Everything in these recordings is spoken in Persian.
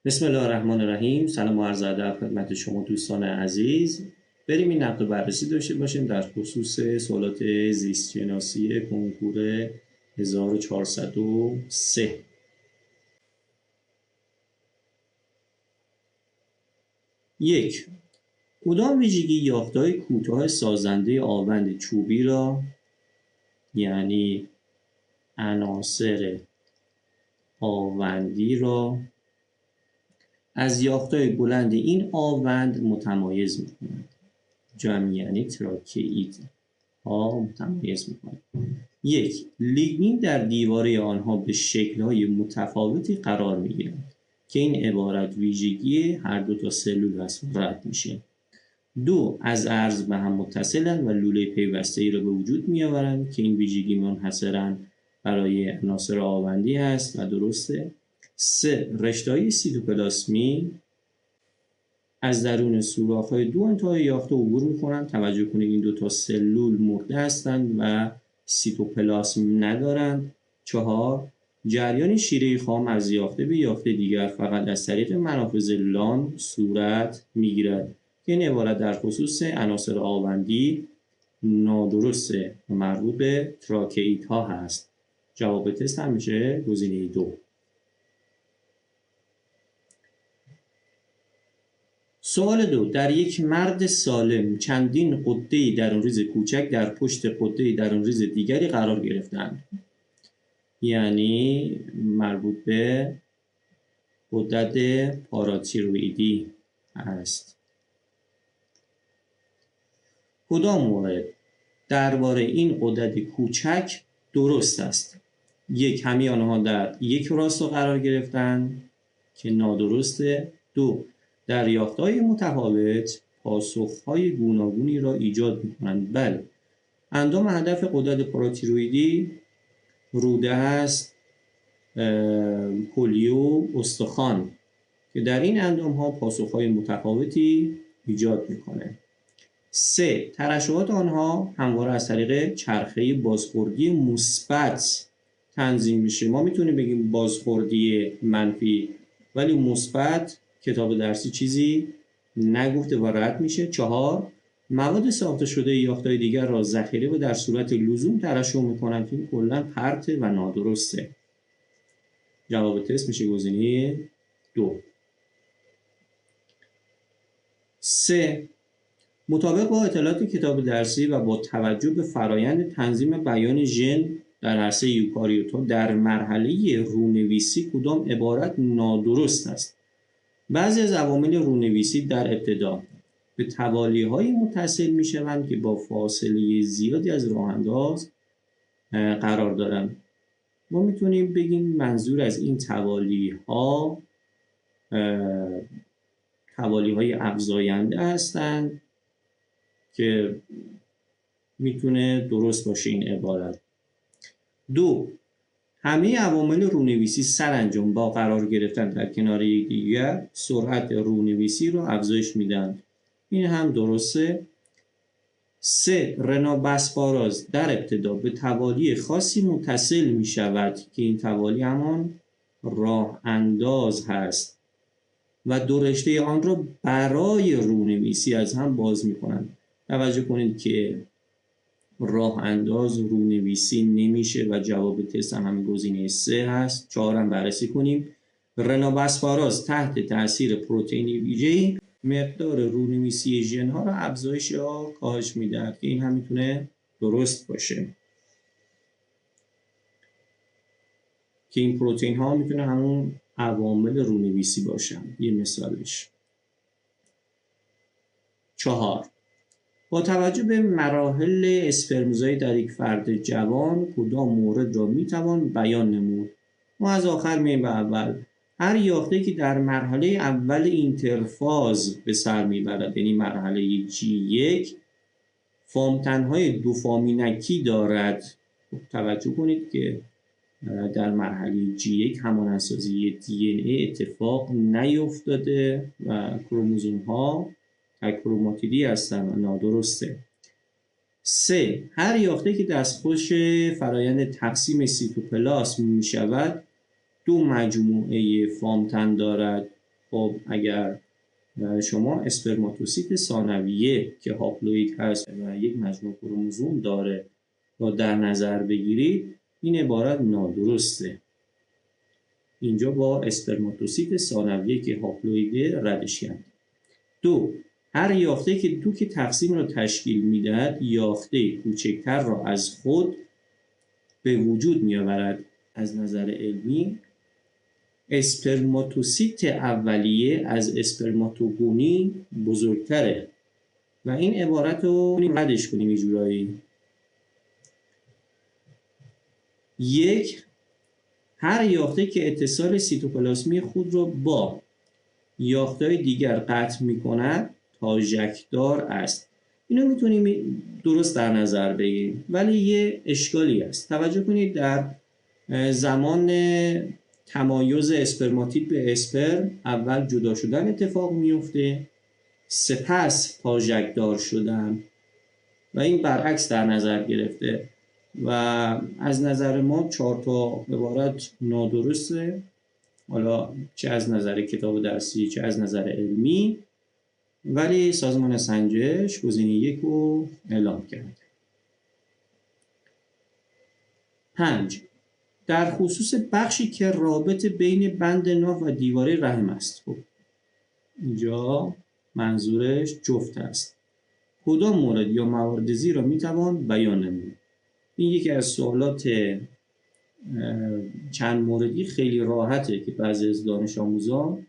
بسم الله الرحمن الرحیم. سلام و عرض ادب خدمت شما دوستان عزیز. بریم این نقد و بررسی داشته باشیم در خصوص سوالات زیست شناسی کنکور 1403. یک، کدام ویژگی یافته‌های کوتاه سازنده آوند چوبی را، یعنی عناصر آوندی را، از یافته‌های بلند این آوند متمایز می‌کند؟ جمع یعنی تراکئید ها متمایز می‌کند. یک، لیگنین در دیواره آنها به شکل‌های متفاوتی قرار می‌گیرد که این عبارت ویژگی هر دو تا سلول است و رد میشه. دو، از عرض به هم متصلند و لوله پیوسته‌ای را به وجود می‌آورند که این ویژگی منحصراً برای عناصر آوندی است و درسته. سه، رشته‌های سیتوپلاسمی از درون سوراخ‌های دو انتهای یافته عبور می‌کنند. توجه کنید این دو تا سلول مرده هستند و سیتوپلاسم ندارند. چهار، جریان شیره خام از یافته به یافته دیگر فقط از طریق منافذ لان صورت می‌گیرد که این عبارت در خصوص عناصر آوندی نادرسته و مربوط به تراکئیدها هست. جواب تست هم میشه گزینه 2. سوال 2، در یک مرد سالم چندین غده درونریز کوچک در پشت غده درونریز دیگری قرار گرفتند، یعنی مربوط به غدد پاراتیروئیدی است. کدام مورد درباره این غدد کوچک درست است؟ یک، همه آنها در یک راستو قرار گرفتند که نادرسته. دو، در یافته‌های متفاوت پاسخ‌های گوناگونی را ایجاد می‌کنند. بله، اندام هدف غدد پاراتیروئیدی روده است پولیو استخوان که در این اندام‌ها پاسخ‌های متفاوتی ایجاد می‌کنه. 3، ترشحات آنها همواره از طریق چرخه بازخوردی مثبت تنظیم میشه. ما میتونیم بگیم بازخوردی منفی، ولی مثبت کتاب درسی چیزی نگفته و رد میشه. 4، مواد ساخته شده یافته‌های دیگر را ذخیره و در صورت لزوم ترشح میکنند که این کلاً پرت و نادرسته. جواب تست میشه گزینه 2. 3، مطابق با اطلاعات کتاب درسی و با توجه به فرایند تنظیم بیان ژن در عرصه یوکاریوت‌ها در مرحله رونویسی کدام عبارت نادرست است؟ بعضی از عوامل رونویسی در ابتدا به توالیه‌های متصل می‌شوند که با فاصله زیادی از راه‌انداز قرار دارند. ما میتونیم بگیم منظور از این توالیه‌ها توالیه‌های افزاینده هستند که میتونه درست باشه این عبارت. 2، همه عوامل رونویسی سرانجام با قرار گرفتن در کنار یکدیگر سرعت رونویسی رو افزایش میدن. این هم درسته. 3، رنابسپاراز در ابتدا به توالی خاصی متصل می شود که این توالی همان راه انداز هست و دو رشته آن را برای رونویسی از هم باز می کنند. توجه کنید که راه انداز رونویسی نمیشه و جواب تست هم گزینه 3 هست. 4 هم بررسی کنیم. رنابسپاراز تحت تاثیر پروتئین ویژه‌ای مقدار رونویسی ژن ها را افزایش یا کاهش میدهد که این هم میتونه درست باشه که این پروتئین ها میتونه همون عوامل رونویسی باشن. یه مثالش. 4، با توجه به مراحل اسپرمزایی در یک فرد جوان کدام مورد را میتوان بیان نمود؟ ما از آخر میایم به اول. هر یافته که در مرحله اول اینترفاز به سر میبرد، یعنی مرحله G1، فامتنهای دوفامینکی دارد. توجه کنید که در مرحله G1 همانندسازی DNA اتفاق نیفتاده و کروموزوم ها تکروماتیدی هستن و نادرسته. 3، هر یافته که دستخوش فرایند تقسیم سیتوپلاسم می شود دو مجموعه فامتن دارد خب اگر شما اسپرماتوسیت ثانویه که هاپلوئید هست و یک مجموع کروموزوم داره و در نظر بگیرید، این عبارت نادرسته. اینجا با اسپرماتوسیت ثانویه که هاپلوئید ردش کرد. 2. هر یافته که دوک تقسیم را تشکیل میدهد یافته کوچکتر را از خود به وجود میآورد. از نظر علمی اسپرماتوسیت اولیه از اسپرماتوگونی بزرگتره و این عبارت رو ردش کنیم یه جورایی. 1. هر یافته که اتصال سیتوپلاسمی خود را با یافته‌های دیگر قطع می‌کند تاژکدار است. اینو میتونیم درست در نظر بگیریم، ولی یه اشکالی است. توجه کنید در زمان تمایز اسپرماتید به اسپرم اول جدا شدن اتفاق میفته، سپس تاژکدار شدن و این برعکس در نظر گرفته و از نظر ما 4 تا عبارت نادرسته، حالا چه از نظر کتاب درسی چه از نظر علمی، ولی سازمان سنجش گزینه 1 رو اعلام کرد. 5. در خصوص بخشی که رابط بین بند ناف و دیواره رحم است. خب اینجا منظورش جفت است. کدام مورد یا موارد زیر را میتوان بیان نمود؟ این یکی از سوالات چند موردی خیلی راحته که بعضی از دانش آموزان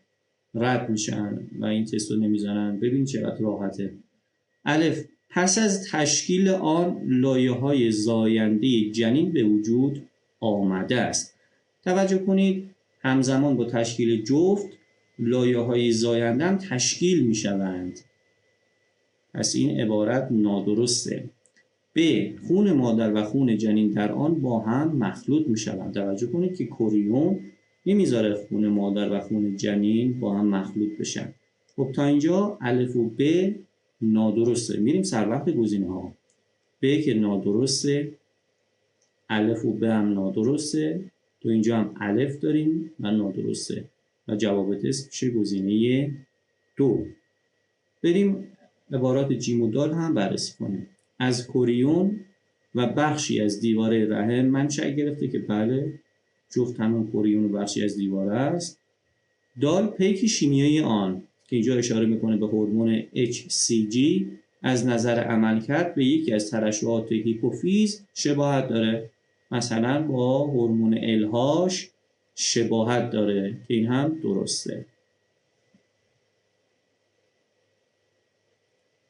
رد میشن و این تست رو نمیزنن. ببین چقدر راحته. الف، پس از تشکیل آن لایه‌های زاینده جنین به وجود آمده است. توجه کنید همزمان با تشکیل جفت لایه‌های زاینده هم تشکیل میشوند. پس این عبارت نادرسته. ب. خون مادر و خون جنین در آن با هم مخلوط میشوند. توجه کنید که کوریون نمیذاره خون مادر و خون جنین با هم مخلوط بشن. خب تا اینجا الف و ب نادرسته. میریم سر وقت گزینه ها. ب که نادرسته، الف و ب هم نادرسته، تو اینجا هم الف داریم و نادرسته و جواب تست میشه گزینه 2. بریم عبارات جیم و دال هم بررسی کنیم. از کوریون و بخشی از دیواره رحم منشأ گرفته که بله جفت همون کوریون و بخشی از دیواره است. دال پیک شیمیایی آن که اینجا اشاره میکنه به هورمون HCG از نظر عملکرد به یکی از ترشحات هیپوفیز شباهت داره، مثلا با هورمون LH شباهت داره که این هم درسته.